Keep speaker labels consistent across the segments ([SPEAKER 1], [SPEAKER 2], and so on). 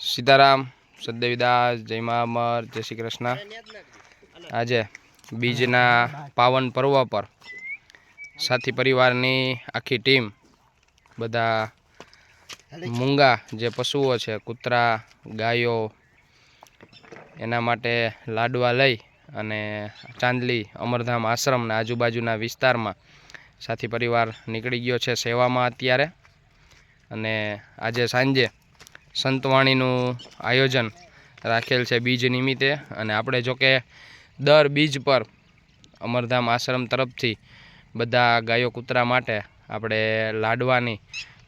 [SPEAKER 1] સીતારામ, સદદેવીદાસ, જય મા અમર, જય શ્રી કૃષ્ણ। આજે બીજના પાવન પર્વ પર સાથી પરિવારની આખી ટીમ બધા મૂંગા જે પશુઓ છે, કૂતરા, ગાયો, એના માટે લાડવા લઈ અને ચાંદલી અમરધામ આશ્રમના આજુબાજુના વિસ્તારમાં સાથી પરિવાર નીકળી ગયો છે સેવામાં અત્યારે। અને આજે સાંજે સંતવાણીનું આયોજન રાખેલ છે બીજ નિમિત્તે। અને આપણે જોકે દર બીજ પર અમરધામ આશ્રમ તરફથી બધા ગાયો કૂતરા માટે આપણે લાડવાની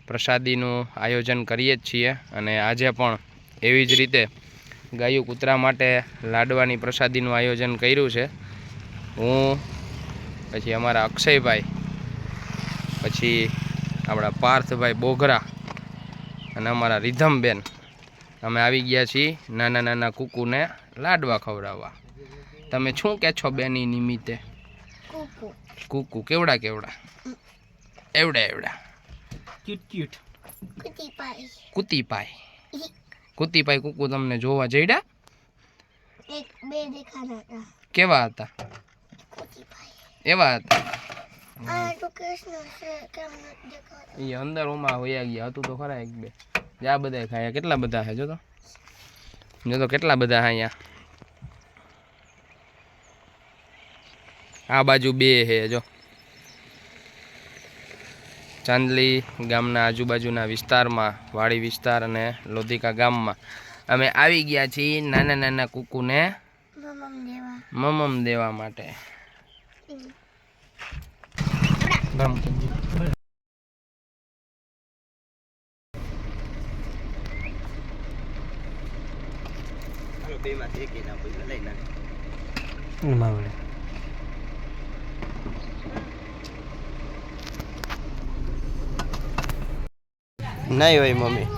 [SPEAKER 1] પ્રસાદીનું આયોજન કરીએ જ છીએ। અને આજે પણ એવી જ રીતે ગાયો કૂતરા માટે લાડવાની પ્રસાદીનું આયોજન કર્યું છે। હું પછી અમારા અક્ષયભાઈ, પછી આપણા પાર્થભાઈ બોઘરા અને અમારા રીધમબેન, અમે આવી ગયા છીએ નાના નાના કુકુને લાડવા ખવડાવવા। તમે શું કહે છો બેની નિમિત્તે? કુકુ કેવડા કેવડા? એવડા એવડા કુતીપાઈ કુતીપાઈ કુકુ તમને જોવા જઈડા? કેવા હતા? એવા હતા એ અંદર ઓમાં વયા ગયા હતું તો ખરા એક બે આ બધા ખાયા। કેટલા બધા છે જો તો કેટલા બધા અહીંયા આ બાજુ બે છે જો। ચાંદલી ગામના આજુબાજુના વિસ્તારમાં, વાડી વિસ્તાર અને લોધિકા ગામમાં અમે આવી ગયા છીએ નાના નાના કુકુને મમમ દેવા માટે। નહીં હોય મમ્મી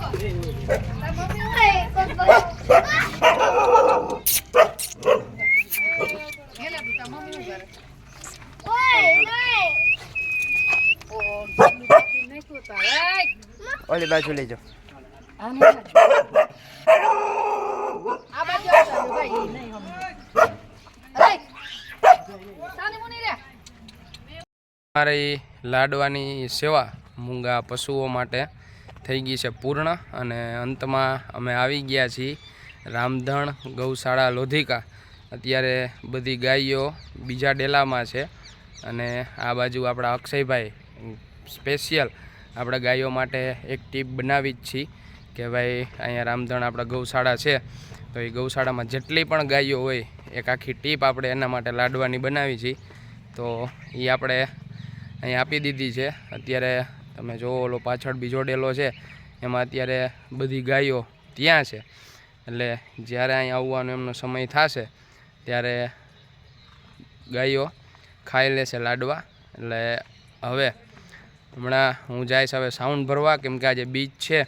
[SPEAKER 1] ઓલી બાજુ લઈ જાઓ। અમારી લાડવાની સેવા મૂંગા પશુઓ માટે થઈ ગઈ છે પૂર્ણ। અને અંતમાં અમે આવી ગયા છીએ રામધણ ગૌશાળા લોધિકા। અત્યારે બધી ગાયો બીજા ડેલામાં છે અને આ બાજુ આપણા અક્ષયભાઈ સ્પેશિયલ આપણા ગાયો માટે એક ટીપ બનાવી જ છીએ કે ભાઈ અહીંયા રામધણ આપણા ગૌશાળા છે તો એ ગૌશાળામાં જેટલી પણ ગાયો હોય એક આખી ટીપ આપણે એના માટે લાડવાની બનાવી છીએ। તો એ આપણે અહીં આપી દીધી છે। અત્યારે તમે જો ઓલો પાછળ બીજો ડેલો છે એમાં અત્યારે બધી ગાયો ત્યાં છે, એટલે જ્યારે અહીં આવવાનો એમનો સમય થશે ત્યારે ગાયો ખાઈ લેશે લાડવા। એટલે હવે હમણાં હું જઈશ હવે સાઉન્ડ ભરવા, કેમ કે આજે બીચ છે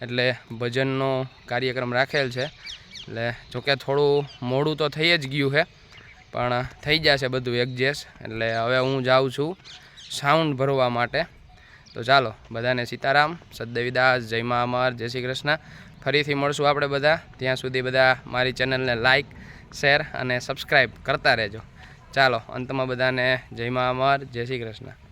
[SPEAKER 1] એટલે ભજનનો કાર્યક્રમ રાખેલ છે। એટલે જોકે થોડું મોડું તો થઈ જ ગયું છે પણ થઈ જશે બધું એડજસ્ટ। એટલે હવે હું જાઉં છું સાઉન્ડ ભરવા માટે। તો ચાલો બધાને સીતારામ, સદદેવીદાસ, જય મા અમર, જય શ્રી કૃષ્ણ। ફરીથી મળશું આપણે બધા, ત્યાં સુધી બધા મારી ચેનલને લાઇક, શેર અને સબસ્ક્રાઈબ કરતા રહેજો। ચાલો અંતમાં બધાને જય મા અમર, જય શ્રી કૃષ્ણ।